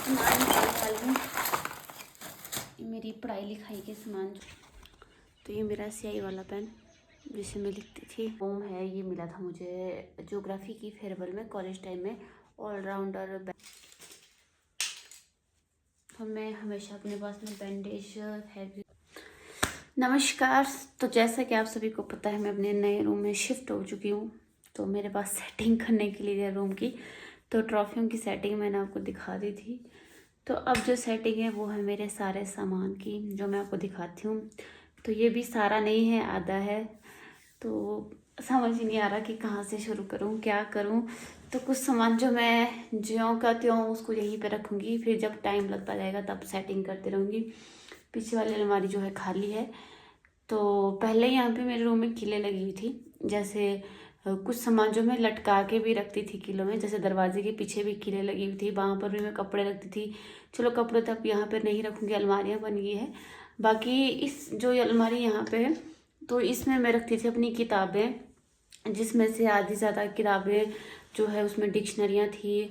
सामान निकालने वाली हूँ, मेरी पढ़ाई लिखाई के सामान। तो ये मेरा स्याही वाला पेन जिसे मैं लिखती थी, होम है। ये मिला था मुझे ज्योग्राफी की फेयरवेल में, कॉलेज टाइम में। ऑलराउंडर मैं हमेशा अपने पास में बैंडेज है। नमस्कार। तो जैसा कि आप सभी को पता है, मैं अपने नए रूम में शिफ्ट हो चुकी हूँ। तो मेरे पास सेटिंग करने के लिए रूम की, तो ट्रॉफियों की सेटिंग मैंने आपको दिखा दी थी। तो अब जो सेटिंग है वो है मेरे सारे सामान की, जो मैं आपको दिखाती हूँ। तो ये भी सारा नहीं है, आधा है। तो समझ ही नहीं आ रहा कि कहाँ से शुरू करूँ, क्या करूँ। तो कुछ सामान जो मैं ज्यों का त्यों उसको यहीं पे रखूँगी, फिर जब टाइम लगता जाएगा तब सेटिंग करती रहूँगी। पीछे वाली अलमारी जो है खाली है। तो पहले यहाँ पे मेरे रूम में किले लगी हुई थी, जैसे कुछ सामान जो मैं लटका के भी रखती थी किलों में, जैसे दरवाजे के पीछे भी किले लगी हुई थी, वहाँ पर भी मैं कपड़े रखती थी। चलो कपड़े तो अब यहाँ पर नहीं रखूँगी, अलमारियाँ बन गई है। बाकी इस जो ये अलमारी यहाँ पे है, तो इसमें मैं रखती थी अपनी किताबें, जिसमें से आधी ज़्यादा किताबें जो है उसमें डिक्शनरियाँ थी,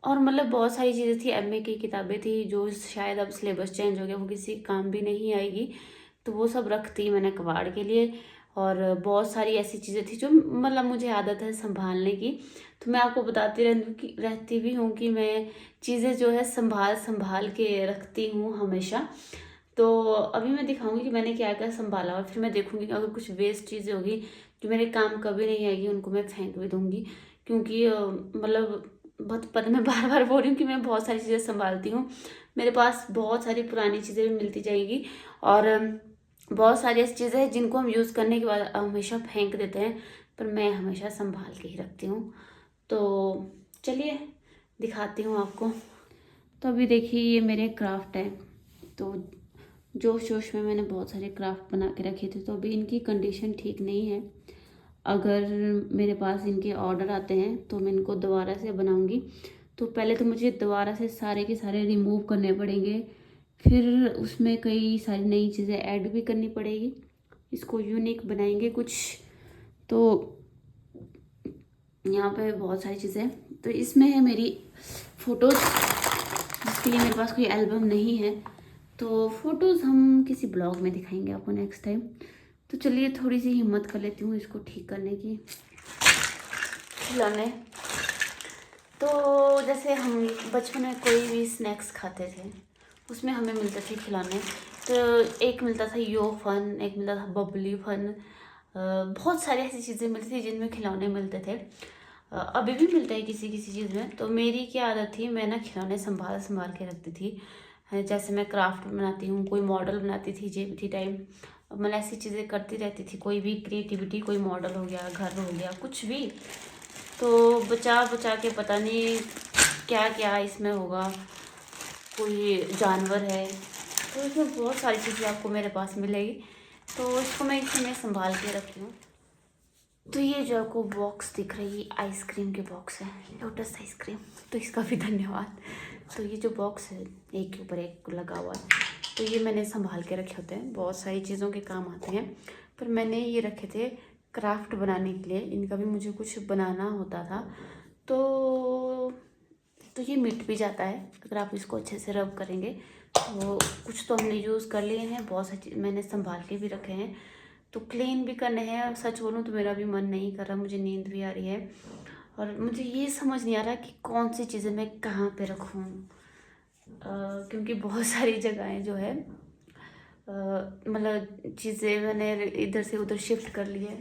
और मतलब बहुत सारी चीज़ें थी। एमए की किताबें थी जो शायद अब सिलेबस चेंज हो गया, वो किसी काम भी नहीं आएगी, तो वो सब रखती मैंने कबाड़ के लिए। और बहुत सारी ऐसी चीज़ें थी जो मतलब मुझे आदत है संभालने की, तो मैं आपको बताती रहती भी हूँ कि मैं चीज़ें जो है संभाल संभाल के रखती हूँ हमेशा। तो अभी मैं दिखाऊंगी कि मैंने क्या क्या संभाला, और फिर मैं देखूंगी कि अगर कुछ वेस्ट चीज़ें होगी जो मेरे काम कभी नहीं आएगी, उनको मैं फेंक भी दूंगी। क्योंकि मतलब बहुत पता, मैं बार बार बोल रही हूँ कि मैं बहुत सारी चीज़ें संभालती हूँ। मेरे पास बहुत सारी पुरानी चीज़ें भी मिलती जाएगी, और बहुत सारी ऐसी चीज़ें हैं जिनको हम यूज़ करने के बाद हमेशा फेंक देते हैं, पर मैं हमेशा संभाल के ही रखती हूँ। तो चलिए दिखाती हूँ आपको। तो अभी देखिए ये मेरे क्राफ्ट है। तो जोश जोश में मैंने बहुत सारे क्राफ्ट बना के रखे थे, तो अभी इनकी कंडीशन ठीक नहीं है। अगर मेरे पास इनके ऑर्डर आते हैं तो मैं इनको दोबारा से बनाऊंगी। तो पहले तो मुझे दोबारा से सारे के सारे रिमूव करने पड़ेंगे, फिर उसमें कई सारी नई चीज़ें ऐड भी करनी पड़ेगी, इसको यूनिक बनाएंगे कुछ। तो यहाँ पे बहुत सारी चीज़ें, तो इसमें है मेरी फ़ोटोज़, जिसके लिए मेरे पास कोई एल्बम नहीं है। तो फ़ोटोज़ हम किसी ब्लॉग में दिखाएंगे आपको नेक्स्ट टाइम। तो चलिए थोड़ी सी हिम्मत कर लेती हूँ इसको ठीक करने की। खिलौने, तो जैसे हम बचपन में कोई भी स्नैक्स खाते थे, उसमें हमें मिलते थे खिलौने। तो एक मिलता था यो फन, एक मिलता था बबली फन, बहुत सारी ऐसी चीज़ें मिलती थी जिनमें खिलौने मिलते थे। अभी भी मिलता है किसी किसी चीज़ में। तो मेरी क्या आदत थी, मैं ना खिलौने संभाल संभाल के रखती थी। जैसे मैं क्राफ्ट बनाती हूँ, कोई मॉडल बनाती थी जेबीटी टाइम, मतलब ऐसी चीज़ें करती रहती थी। कोई भी क्रिएटिविटी, कोई मॉडल हो गया, घर हो गया, कुछ भी। तो बचा बचा के पता नहीं क्या क्या इसमें होगा, कोई जानवर है, तो इसमें बहुत सारी चीज़ें आपको मेरे पास मिलेगी। तो इसको मैं इसमें संभाल के रखी हूँ। तो ये जो आपको बॉक्स दिख रही है, आइसक्रीम के बॉक्स है, लोटस आइसक्रीम, तो इसका भी धन्यवाद। तो ये जो बॉक्स है एक के ऊपर एक लगा हुआ है, तो ये मैंने संभाल के रखे होते हैं, बहुत सारी चीज़ों के काम आते हैं। पर मैंने ये रखे थे क्राफ्ट बनाने के लिए, इनका भी मुझे कुछ बनाना होता था। तो ये मिट भी जाता है अगर आप इसको अच्छे से रब करेंगे। तो कुछ तो हमने यूज़ कर लिए हैं, बहुत सारी मैंने संभाल के भी रखे हैं। तो क्लीन भी करने हैं, और सच बोलूँ तो मेरा भी मन नहीं कर रहा, मुझे नींद भी आ रही है, और मुझे ये समझ नहीं आ रहा कि कौन सी चीज़ें मैं कहाँ पे रखूँ। क्योंकि बहुत सारी जगहें जो है मतलब चीज़ें मैंने इधर से उधर शिफ्ट कर ली है।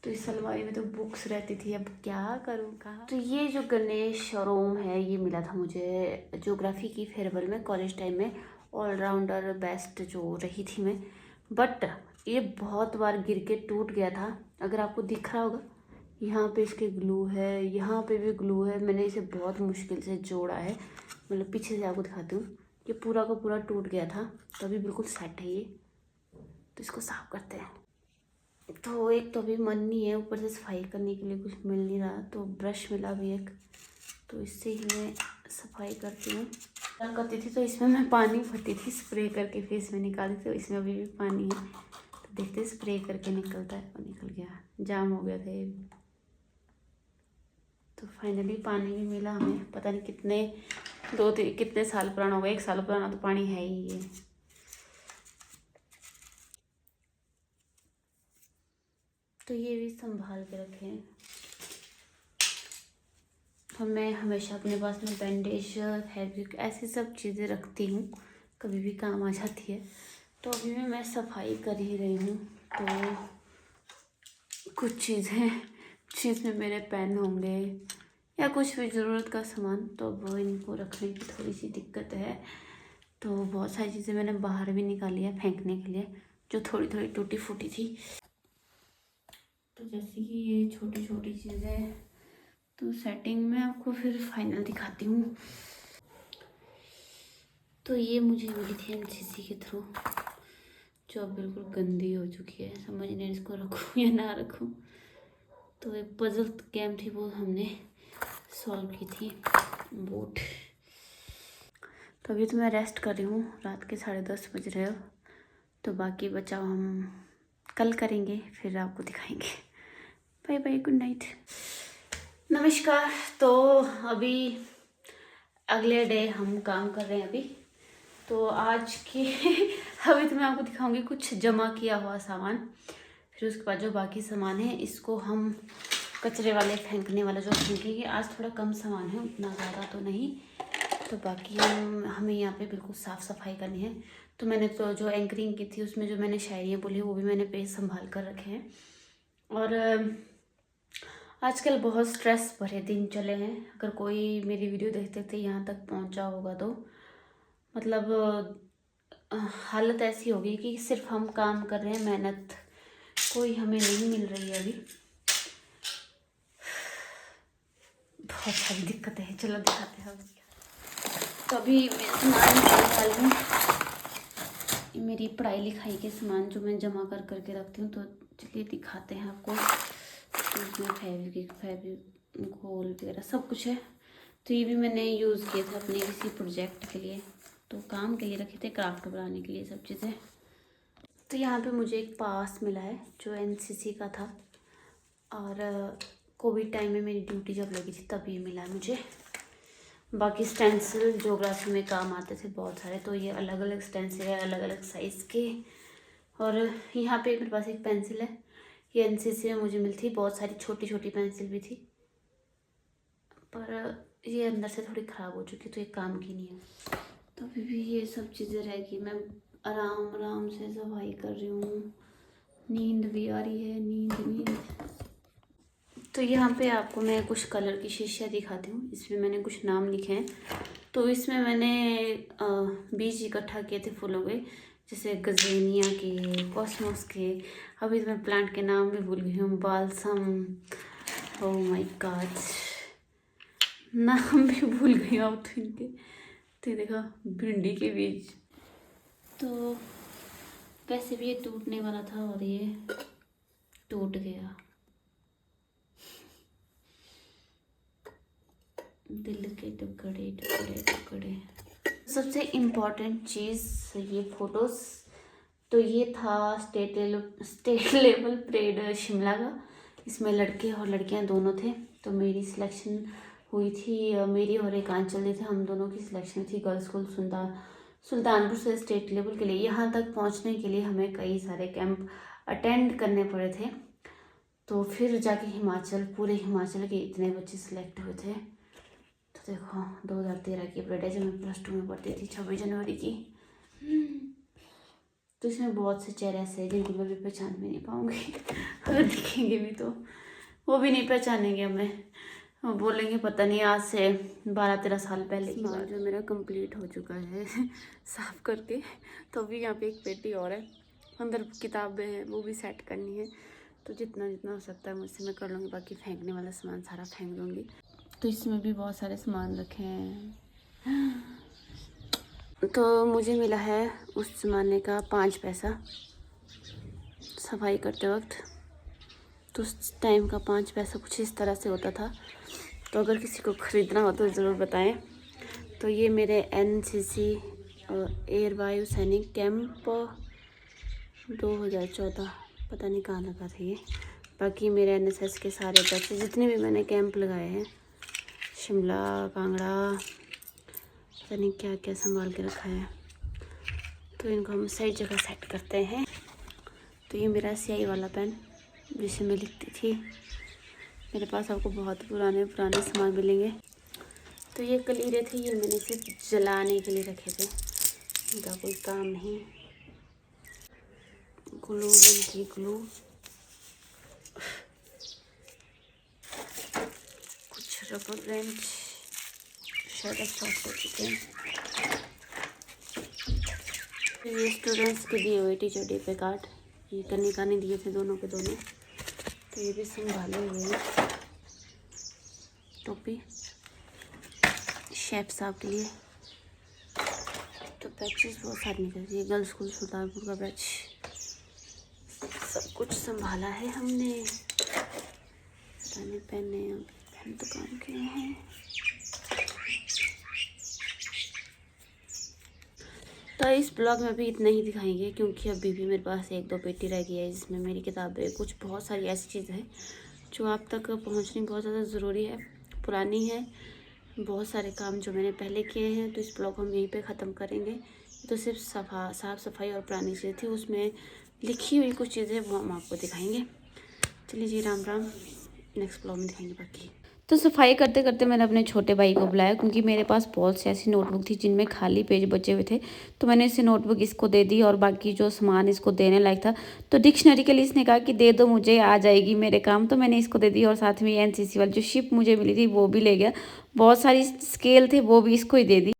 तो इस अलमारी में तो बुक्स रहती थी, अब क्या करूँ कहाँ। तो ये जो गणेश शोरूम है, ये मिला था मुझे ज्योग्राफी की फेयरवेल में, कॉलेज टाइम में। ऑलराउंडर बेस्ट जो रही थी मैं, बट ये बहुत बार गिर के टूट गया था। अगर आपको दिख रहा होगा, यहाँ पे इसके ग्लू है, यहाँ पे भी ग्लू है, मैंने इसे बहुत मुश्किल से जोड़ा है। मतलब पीछे से आपको दिखाती हूँ, ये पूरा का पूरा टूट गया था, तो अभी बिल्कुल सेट है ये। तो इसको साफ करते हैं। तो एक तो अभी मन नहीं है, ऊपर से सफाई करने के लिए कुछ मिल नहीं रहा, तो ब्रश मिला भी एक, तो इससे ही मैं सफाई करती हूँ। करती थी तो इसमें मैं पानी भरती थी, स्प्रे करके फिर इसमें निकालती थी, तो इसमें अभी भी पानी है। तो देखते स्प्रे करके निकलता है, और निकल गया, जाम हो गया था ये भी। तो फाइनली पानी भी मिला हमें, पता नहीं कितने कितने साल पुराना होगा, 1 साल पुराना तो पानी है ही ये। तो ये भी संभाल के रखे हैं। और मैं हमेशा अपने पास में बैंडेज, फैब्रिक, ऐसी सब चीज़ें रखती हूँ, कभी भी काम आ जाती है। तो अभी मैं सफाई कर ही रही हूँ, तो कुछ चीज़ें जिसमें मेरे पेन होंगे या कुछ भी ज़रूरत का सामान, तो वो इनको रखने की थोड़ी सी दिक्कत है। तो बहुत सारी चीज़ें मैंने बाहर भी निकाली है फेंकने के लिए, जो थोड़ी थोड़ी टूटी फूटी थी। तो जैसे कि ये छोटी छोटी चीज़ें, तो सेटिंग में आपको फिर फाइनल दिखाती हूँ। तो ये मुझे मिली थी एनसीसी के थ्रू, जो अब बिल्कुल गंदी हो चुकी है, समझ नहीं इसको रखूँ या ना रखूँ। तो एक पजल गेम थी, वो हमने सॉल्व की थी, बोट। तो अभी तो मैं रेस्ट कर रही हूँ, रात के 10:30 बज रहे हो। तो बाकी बचाव हम कल करेंगे, फिर आपको दिखाएंगे। बाय बाय, गुड नाइट, नमस्कार। तो अभी अगले डे हम काम कर रहे हैं अभी। तो आज की अभी तो मैं आपको दिखाऊंगी कुछ जमा किया हुआ सामान, फिर उसके बाद जो बाकी सामान है इसको हम कचरे वाले फेंकने वाला जो फेंकेंगे। आज थोड़ा कम सामान है, उतना ज़्यादा तो नहीं। तो बाकी हमें यहाँ पे बिल्कुल साफ़ सफाई करनी है। तो मैंने तो जो एंकरिंग की थी उसमें जो मैंने शायरियाँ बोली वो भी मैंने पेज संभाल कर रखे हैं। और आजकल बहुत स्ट्रेस भरे दिन चले हैं। अगर कोई मेरी वीडियो देखते देखते यहाँ तक पहुँचा होगा तो मतलब हालत ऐसी होगी कि सिर्फ हम काम कर रहे हैं, मेहनत कोई हमें नहीं मिल रही है अभी। बहुत सारी दिक्कतें हैं, चलो दिखाते हैं। तो अभी मैं सामान निकालने वाली हूँ, मेरी पढ़ाई लिखाई के सामान जो मैं जमा कर करके रखती हूँ। तो चलिए दिखाते हैं आपको। तो इसमें फैब्रिक घोल वगैरह सब कुछ है। तो ये भी मैंने यूज़ किए थे अपने किसी प्रोजेक्ट के लिए, तो काम के लिए रखे थे, क्राफ्ट बनाने के लिए सब चीज़ें। तो यहाँ पे मुझे एक पास मिला है जो एनसीसी का था, और कोविड टाइम में मेरी ड्यूटी जब लगी थी तब ये मिला मुझे। बाकी स्टेंसिल ज्योग्राफी में काम आते थे बहुत सारे, तो ये अलग अलग स्टेंसिल है, अलग अलग साइज़ के। और यहाँ पे मेरे पास एक पेंसिल है, ये एनसीसी में मुझे मिली थी। बहुत सारी छोटी छोटी पेंसिल भी थी, पर ये अंदर से थोड़ी ख़राब हो चुकी, तो ये काम की नहीं है। तो अभी भी ये सब चीज़ें रह गई, मैं आराम आराम से सफाई कर रही हूँ। नींद भी आ रही है, नींद। तो यहाँ पे आपको मैं कुछ कलर की शीशियाँ दिखाती हूँ। इसमें मैंने कुछ नाम लिखे हैं। तो इसमें मैंने बीज इकट्ठा किए थे फूलों के, जैसे गजेनिया के, कॉस्मोस के। अभी तो मैं प्लांट के नाम भी भूल गई हूँ, बालसम, ओह माय गॉड, नाम भी भूल गई हूँ अब तो इनके। तो देखा, भिंडी के बीज। तो वैसे भी ये टूटने वाला था और ये टूट गया। दिल के टुकड़े टुकड़े टुकड़े। सबसे इम्पॉर्टेंट चीज़ ये फ़ोटोज़। तो ये था स्टेट लेवल परेड शिमला का। इसमें लड़के और लड़कियां दोनों थे। तो मेरी सिलेक्शन हुई थी, मेरी और एक आंचल थे, हम दोनों की सिलेक्शन थी गर्ल्स स्कूल सुल्तानपुर से स्टेट लेवल के लिए। यहाँ तक पहुँचने के लिए हमें कई सारे कैंप अटेंड करने पड़े थे। तो फिर जाके हिमाचल, पूरे हिमाचल के इतने बच्चे सिलेक्ट हुए थे। तो देखो 2013 की अपडेट है, जब मैं +2 में पढ़ती थी, 26 जनवरी की। तो इसमें बहुत से चेहरे ऐसे हैं जिनको मैं भी पहचान भी नहीं पाऊँगी। अगर दिखेंगे भी तो वो भी नहीं पहचानेंगे हमें, वो बोलेंगे पता नहीं आज से 12-13 साल पहले की बात। जो मेरा कंप्लीट हो चुका है साफ करके। तो अभी यहाँ पे एक पेटी और है, अंदर किताबें हैं, वो भी सेट करनी है। तो जितना जितना हो सकता है मुझसे मैं कर लूँगी। बाकी फेंकने वाला सामान सारा फेंक दूँगी। तो इसमें भी बहुत सारे सामान रखे हैं। तो मुझे मिला है उस ज़माने का 5 पैसा सफाई करते वक्त। तो उस टाइम का 5 पैसा कुछ इस तरह से होता था। तो अगर किसी को ख़रीदना हो तो ज़रूर बताएं। तो ये मेरे एनसीसी एयर वायु सैनिक कैंप 2014 पता नहीं कहाँ लगा था ये। बाकी मेरे एनएसएस के सारे पैसे जितने भी मैंने कैंप लगाए हैं, शिमला, कांगड़ा, पता नहीं क्या क्या संभाल के रखा है। तो इनको हम सही जगह सेट करते हैं। तो ये मेरा स्याही वाला पेन जिसे मैं लिखती थी। मेरे पास आपको बहुत पुराने पुराने सामान मिलेंगे। तो ये कलीरे थे, ये मैंने सिर्फ जलाने के लिए रखे थे, इनका कोई काम नहीं। ग्लू गन की ग्लू, कुछ रबर बेंच शायद स्टॉप हो चुके हैं। तो ये स्टूडेंट्स के दिए हुए टीचर डे पे कार्ड, ये कनिका ने दिए थे दोनों के दोनों। तो ये भी संभाले हुए हैं। टोपी शेफ साहब के लिए। तो बैचेस बहुत सारे निकल रही है। गर्ल्स स्कूल सुल्तानपुर का बैच, सब कुछ संभाला है हमने। पेन तो काम के हैं। तो इस ब्लॉग में भी इतना ही दिखाएंगे, क्योंकि अभी भी मेरे पास 1-2 पेटी रह गई है जिसमें मेरी किताबें, कुछ बहुत सारी ऐसी चीज़ें हैं जो आप तक पहुंचनी बहुत ज़्यादा ज़रूरी है, पुरानी है। बहुत सारे काम जो मैंने पहले किए हैं, तो इस ब्लॉग हम यहीं पे ख़त्म करेंगे। तो सिर्फ साफ़ सफाई और पुरानी चीज़ें थी, उसमें लिखी हुई कुछ चीज़ें वो हम आपको दिखाएंगे। चलिए जी, राम राम। नेक्स्ट ब्लॉग में दिखाएंगे बाकी। तो सफाई करते करते मैंने अपने छोटे भाई को बुलाया, क्योंकि मेरे पास बहुत सी ऐसी नोटबुक थी जिनमें खाली पेज बचे हुए थे। तो मैंने इसे नोटबुक इसको दे दी और बाकी जो सामान इसको देने लायक था, तो डिक्शनरी के लिए इसने कहा कि दे दो मुझे, आ जाएगी मेरे काम। तो मैंने इसको दे दी और साथ में एनसीसी वाली जो शिप मुझे मिली थी वो भी ले गया। बहुत सारी स्केल थे वो भी इसको ही दे दी।